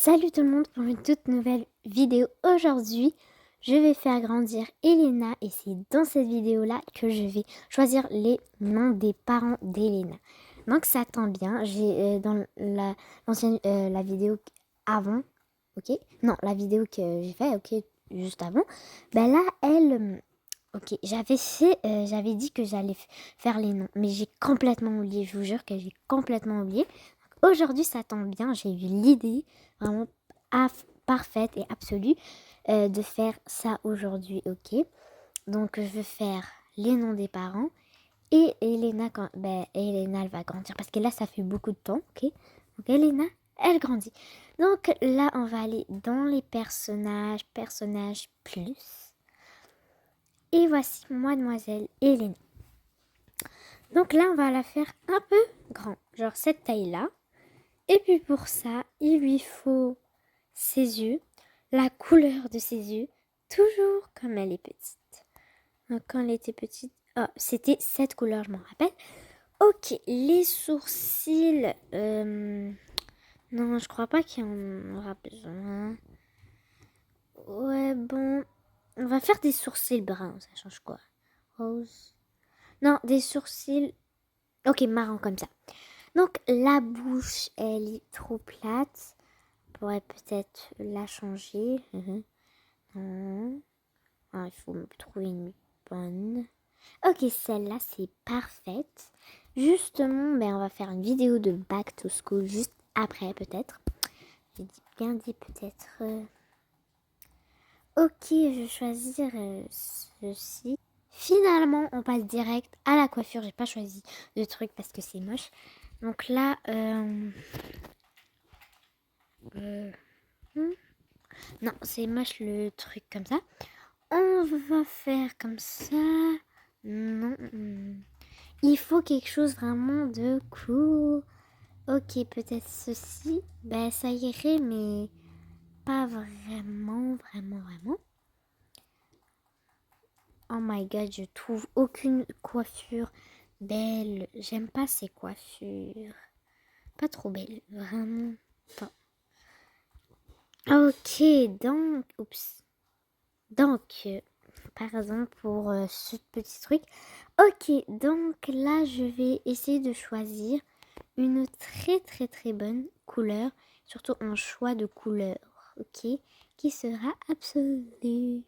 Salut tout le monde pour une toute nouvelle vidéo. Aujourd'hui, je vais faire grandir Elena et c'est dans cette vidéo-là que je vais choisir les noms des parents d'Elena. Donc ça tombe bien, j'ai dans la vidéo avant, ok? Non, la vidéo que j'ai fait, ok, juste avant. Ben là, ok, j'avais dit que j'allais faire les noms, mais j'ai complètement oublié, je vous jure que j'ai complètement oublié. Aujourd'hui, ça tombe bien, j'ai eu l'idée vraiment parfaite et absolue de faire ça aujourd'hui, ok? Donc, je vais faire les noms des parents et Elena, Elena, elle va grandir parce que là, ça fait beaucoup de temps, ok? Donc, Elena, elle grandit. Donc, là, on va aller dans les personnages plus. Et voici Mademoiselle Elena. Donc là, on va la faire un peu grand, genre cette taille-là. Et puis pour ça, il lui faut ses yeux, la couleur de ses yeux, toujours comme elle est petite. Donc quand elle était petite, c'était cette couleur, je m'en rappelle. Ok, les sourcils, non, je crois pas qu'il y en aura besoin. Ouais, bon, on va faire des sourcils bruns, ça change quoi? Rose. Non, des sourcils, ok, marron comme ça. Donc la bouche, elle est trop plate. On pourrait peut-être la changer. Non. Ah, il faut me trouver une bonne. Ok, celle-là, c'est parfaite. Justement, on va faire une vidéo de Back to School juste après, peut-être. J'ai bien dit peut-être. Ok, je vais choisir ceci. Finalement, on passe direct à la coiffure. J'ai pas choisi de truc parce que c'est moche. Donc là, non, c'est moche le truc comme ça. On va faire comme ça. Non. Il faut quelque chose vraiment de cool. Ok, peut-être ceci. Ben, ça irait, mais pas vraiment. Oh my god, je trouve aucune coiffure belle. J'aime pas ces coiffures. Pas trop belles, vraiment pas. Ok, donc, oups. Donc, par exemple, pour ce petit truc. Ok, donc là, je vais essayer de choisir une très bonne couleur, surtout un choix de couleur, ok, qui sera absolu.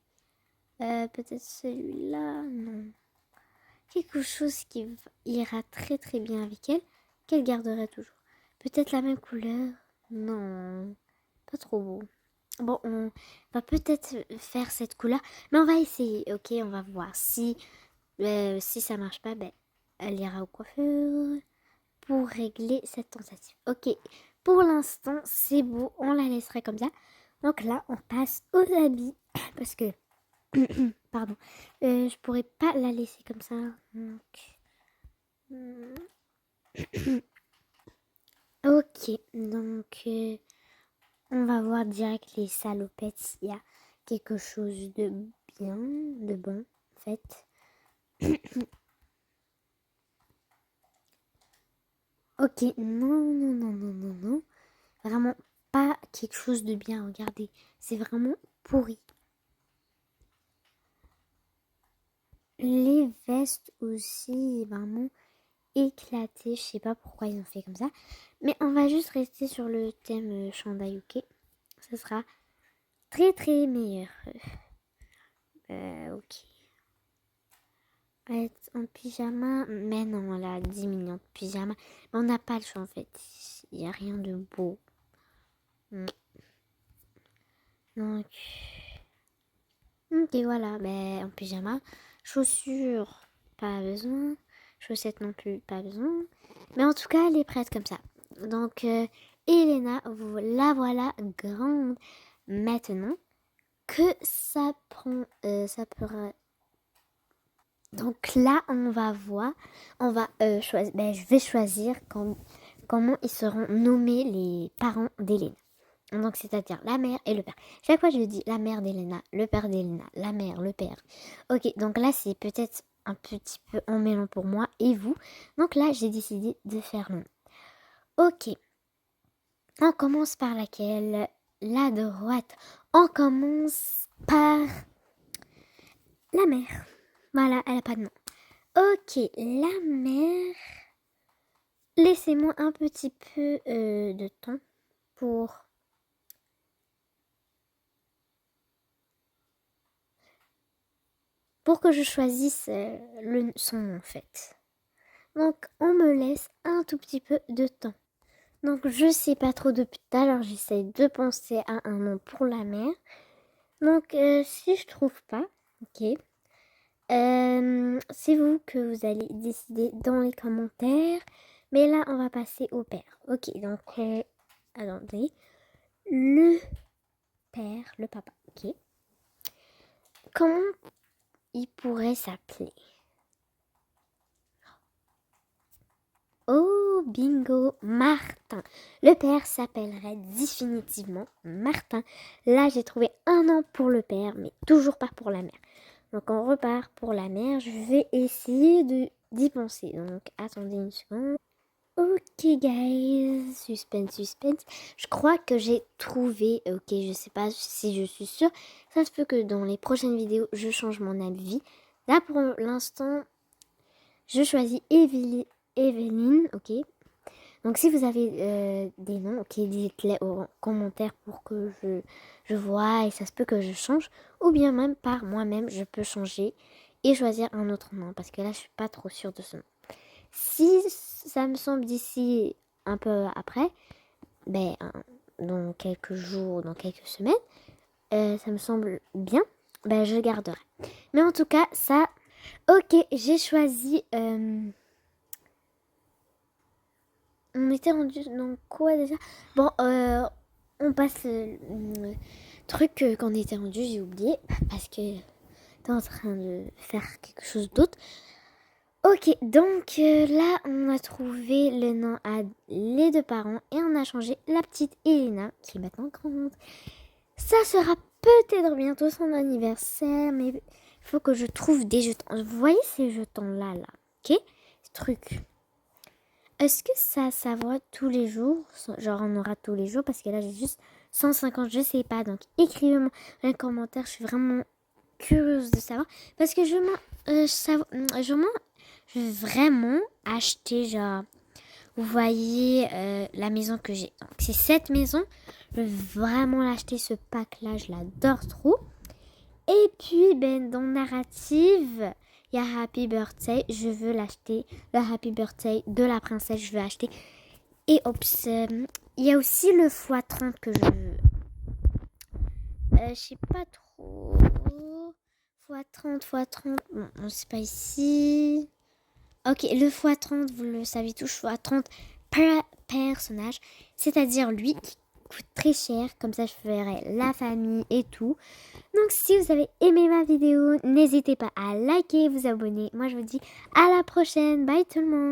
Peut-être celui-là, non. Quelque chose qui ira très bien avec elle, qu'elle gardera toujours. Peut-être la même couleur, non, pas trop beau. Bon, on va peut-être faire cette couleur, mais on va essayer, ok, on va voir. Si ça marche pas, ben, elle ira au coiffeur pour régler cette tentative. Ok, pour l'instant, c'est beau, on la laisserait comme ça. Donc là, on passe aux habits, parce que, pardon, je pourrais pas la laisser comme ça. Donc, ok, donc on va voir direct les salopettes s'il y a quelque chose de bien, de bon, en fait. Ok, non. Vraiment pas quelque chose de bien, regardez. C'est vraiment pourri. Les vestes aussi, vraiment éclatées. Je sais pas pourquoi ils ont fait comme ça. Mais on va juste rester sur le thème chandail, ok? Ce sera très meilleur. Ok. Être en pyjama. Mais non, elle a 10 millions de pyjama. Mais on n'a pas le choix en fait. Il n'y a rien de beau. Donc. Ok, voilà. Ben, en pyjama. Chaussures, pas besoin. Chaussettes non plus, pas besoin. Mais en tout cas, elle est prête comme ça. Donc, Elena, la voilà grande. Maintenant que ça prend, ça pourra. Donc là, on va voir, on va choisir. Ben, je vais choisir comment ils seront nommés les parents d'Elena. Donc, c'est-à-dire la mère et le père. Chaque fois, je dis la mère d'Elena, le père d'Elena, la mère, le père. Ok, donc là, c'est peut-être un petit peu emmêlant pour moi et vous. Donc là, j'ai décidé de faire long. Ok, on commence par laquelle? la droite. On commence par la mère. Voilà, elle n'a pas de nom. Ok, la mère. Laissez-moi un petit peu de temps pour que je choisisse son nom en fait. Donc on me laisse un tout petit peu de temps. Donc je sais pas trop depuis tout à l'heure, j'essaie de penser à un nom pour la mère. Donc si je trouve pas, ok, c'est vous que vous allez décider dans les commentaires. Mais là on va passer au père. Ok, donc attendez, le père, le papa, ok. Comment il pourrait s'appeler? Oh, bingo, Martin. Le père s'appellerait définitivement Martin. Là, j'ai trouvé un nom pour le père, mais toujours pas pour la mère. Donc, on repart pour la mère. Je vais essayer d'y penser. Donc, attendez une seconde. Ok, guys. Suspense, suspense. Je crois que j'ai trouvé. Ok, je sais pas si je suis sûre. Ça se peut que dans les prochaines vidéos, je change mon avis. Là, pour l'instant, je choisis Evelyne, ok. Donc si vous avez des noms, ok, dites-les en commentaire pour que je vois et ça se peut que je change. Ou bien même par moi-même, je peux changer et choisir un autre nom parce que là, je suis pas trop sûre de ce nom. Si ça me semble d'ici un peu après, ben, dans quelques jours, dans quelques semaines, ça me semble bien, ben, je garderai. Mais en tout cas, ça... Ok, j'ai choisi... On était rendu dans quoi déjà? Bon, on passe truc qu'on était rendu, j'ai oublié parce que t'es en train de faire quelque chose d'autre. Ok, donc là on a trouvé le nom à les deux parents et on a changé la petite Elena qui est maintenant grande. Ça sera peut-être bientôt son anniversaire, mais il faut que je trouve des jetons. Vous voyez ces jetons là, ok? Ce truc. Est-ce que ça va tous les jours? Genre on aura tous les jours parce que là j'ai juste 150, je sais pas. Donc écrivez-moi un commentaire, je suis vraiment curieuse de savoir. Parce que je veux vraiment acheter genre, vous voyez la maison que j'ai. Donc c'est cette maison, je veux vraiment l'acheter ce pack là, je l'adore trop. Et puis ben dans narrative... Il y a Happy Birthday, je veux l'acheter. Le Happy Birthday de la princesse, je veux acheter. Et il y a aussi le x30 que je veux. Je sais pas trop. x30. Bon, c'est pas ici. Ok, le x30, vous le savez tous, x30 per personnage. C'est-à-dire lui qui coûte très cher. Comme ça, je ferai la famille et tout. Donc si vous avez aimé ma vidéo, n'hésitez pas à liker, vous abonner. Moi je vous dis à la prochaine. Bye tout le monde.